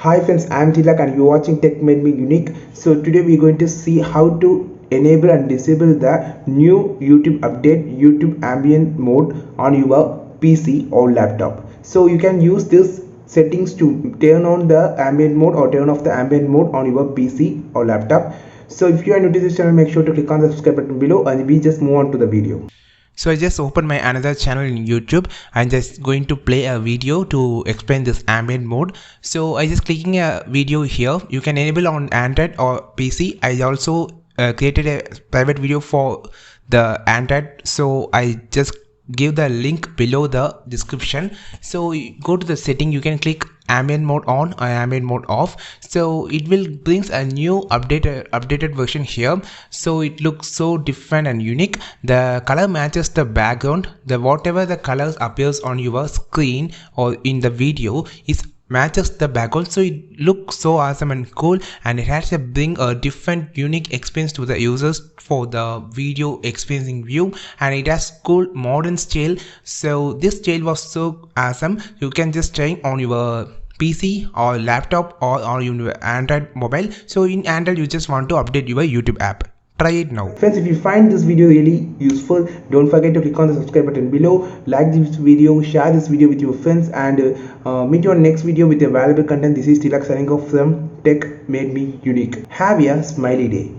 Hi friends, I am Tilak and you are watching Tech Made Me Unique. So today we are going to see how to enable and disable the new YouTube update, YouTube ambient mode on your PC or laptop. So you can use this settings to turn on the ambient mode or turn off the ambient mode on your PC or laptop. So if you are new to this channel, make sure to click on the subscribe button below and we just move on to the video. So I just opened my another channel in YouTube. I'm just going to play a video to explain this ambient mode. So I just clicking a video here. You can enable on Android or PC. I also created a private video for the Android. So I just give the link below the description. So you go to the setting, you can click ambient mode on or ambient mode off. So it will brings a new updated version here. So it looks so different and unique. The color matches the background. The whatever the colors appears on your screen or in the video is matches the background, so it looks so awesome and cool, and it has to bring a different unique experience to the users for the video experiencing view, and it has cool modern style. So this style was so awesome. You can just try on your PC or laptop or on your Android mobile. So in Android you just want to update your YouTube app. Try it now. Friends, if you find this video really useful, don't forget to click on the subscribe button below, like this video, share this video with your friends, and meet you on next video with a valuable content. This is Tilak signing off from Tech Made Me Unique. Have a smiley day.